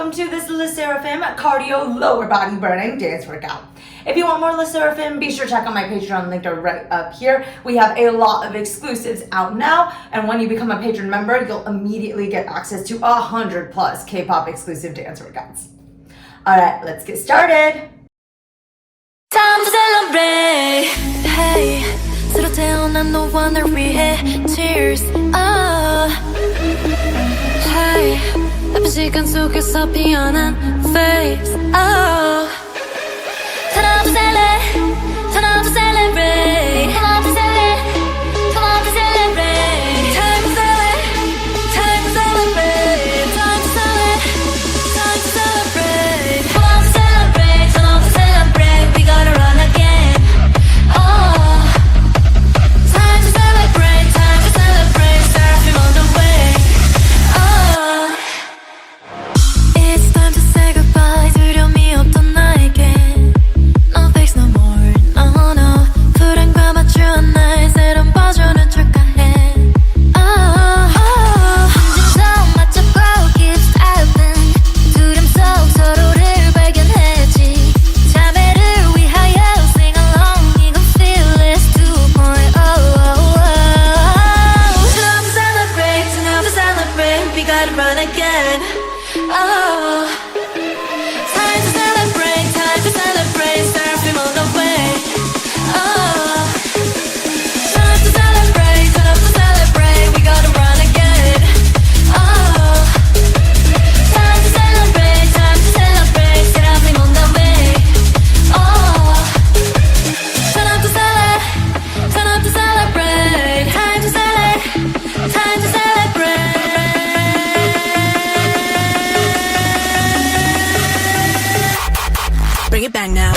welcome to this Sserafim cardio lower body burning dance workout. If you want more Sserafim, be sure to check out my Patreon linked right up here. We have a lot of exclusives out now, and when you become a patron member, you'll immediately get access to 100+ K-pop exclusive dance workouts. Alright, let's get started! Time to celebrate. Hey, 새로 태어난 너와를 위해 Cheers. Hey, 나쁜 시간 속에서 피어난 Face. Turn up to celebrate. Turn up to celebrate. Turn up to celebrate. Turn up to celebrate. Time to celebrate. Time to celebrate. Time to celebrate. Time to celebrate. Turn up to celebrate. Turn up to celebrate. We gotta run again. Time to celebrate. Time to celebrate. Sserafim on the way. It's time to say goodbye. 두려움이 없던 나에게. No thanks no more. No no. 불안과 맞추는 날 새로운 버전을 축하해. 심장 맞잡고 keep stepping. 두려움 속 서로를 발견했지. 자매를 위하여 sing along. 이건 fearless 2.0. Time to celebrate. Time to celebrate. We gotta run again. Time to celebrate. Time to celebrate. Sserafim on the way. Time to celebrate. Time to celebrate. We gotta run again. Time to celebrate. Time to celebrate. Sserafim on the way. Turn up to celebrate. Turn up to celebrate. Time to celebrate. Time to celebrate. Bring it back now.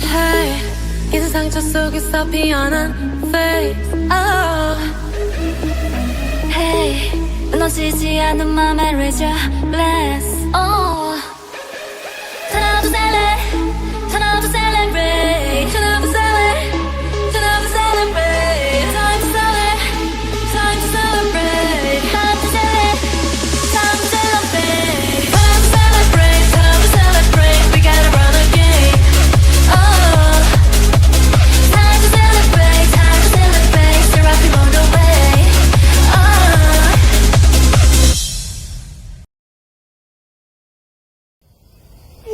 Hey, 이 상처 속에서 피어난 face. Hey, 무너지지 않는 맘에 raise your glass. Turn up to celebrate. Turn up to celebrate. Turn up to celebrate. Turn up to celebrate. Time to celebrate. Time to celebrate. Time to celebrate. Time to celebrate. Time to celebrate. Time to celebrate. We gotta run again. Time to celebrate. Time to celebrate. Sserafim on the way.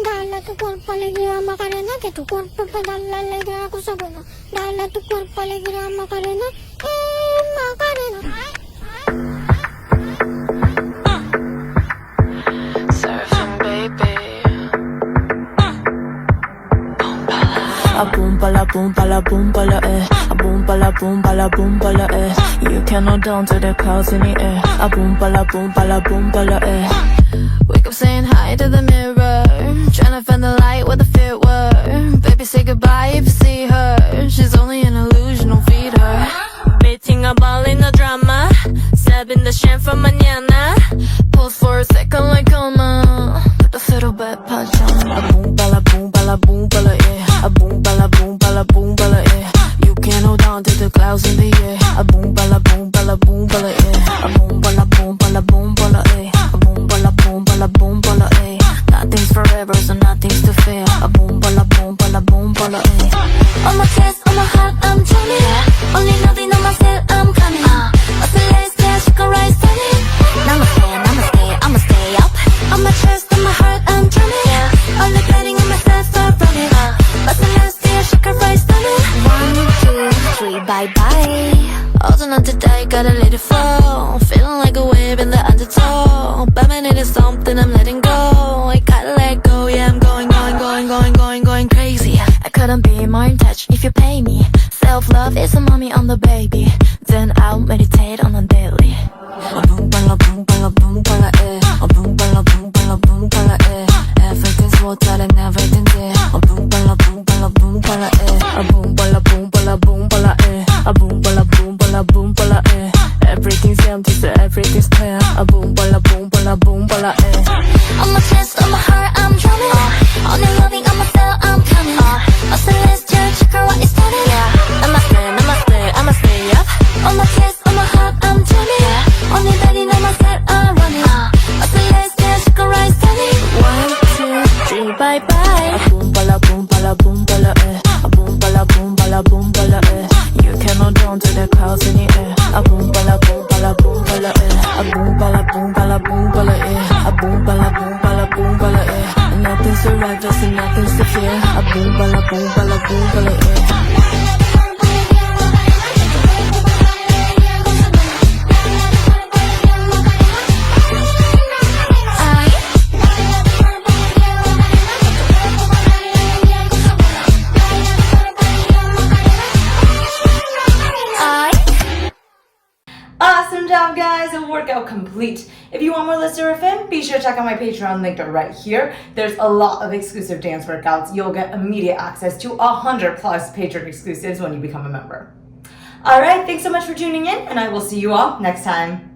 Dala tu cuerpo alegría Macarena, que tu cuerpo para dar la alegría cosa buena. Dala tu cuerpo alegría Macarena, Macarena. Sserafim baby. A boompala, boompala, boompala, eh. A boompala, boompala, boompala, eh. You can hold on to the clouds in the air. A boompala, boompala, boompala, eh. Wake up saying hi to the mirror, tryna find the light where the fear were. Baby say goodbye if you see her. She's only an illusion, don't feed her. Beating a ball in the drama, stabbing the shame from mañana. Pose for a second like coma, put the fiddle back punch on. A boompala, boompala, boompala, eh. A boompala, boompala, boompala, eh. You can hold on to the clouds in the air. A boompala, boompala, boompala, eh. A boompala, boompala, boompala, eh. A boompala, boompala, boompala, eh. Nothing's forever, so nothing's to fear. A boompala, boompala, boompala, eh. On my chest, on my heart, I'm drumming. Only nothing on myself, I'm coming. What's the last dance, you can rise on it. Namaste, namaste, I'ma stay up. On my chest, on my heart, I'm drumming. Only betting on myself, I'm running. What's the last dance, you can rise on it. 1, 2, 3, bye bye. 어제는 today, gotta let it flow. Feeling like a wave in the undertow. But man, it is something I'm letting go. I gotta let go, yeah, I'm going crazy. I couldn't be more in touch if you pay me. Self-love is a mommy on the baby. Then I'll meditate on a daily. A boompala, boompala, boompala, eh. A boompala, boompala, boompala, eh. Everything's water and everything's there. A boompala, boompala, boompala, eh. A boompala, boompala, boompala, eh. A boompala, boompala, boompala, eh. Everything's empty, so everything's clear. A boompala, boompala, boompala, eh. On my chest, on my heart, I'm drumming. Only loving on myself, I'm coming. What's the last chance, check out what it's starting. Namaste, namaste, I'ma stay up. down to the clouds in the air. A boompala, boompala, boompala, eh. A boompala, boompala, boompala, eh. A boompala, boompala, boompala, eh. And nothing's to rival, and nothing's to fear. A boompala, boompala, boompala, eh. Awesome job, guys! A workout complete. If you want more List Sserafim, be sure to check out my Patreon linked right here. There's a lot of exclusive dance workouts. You'll get immediate access to 100+ Patreon exclusives when you become a member. Alright, thanks so much for tuning in, and I will see you all next time.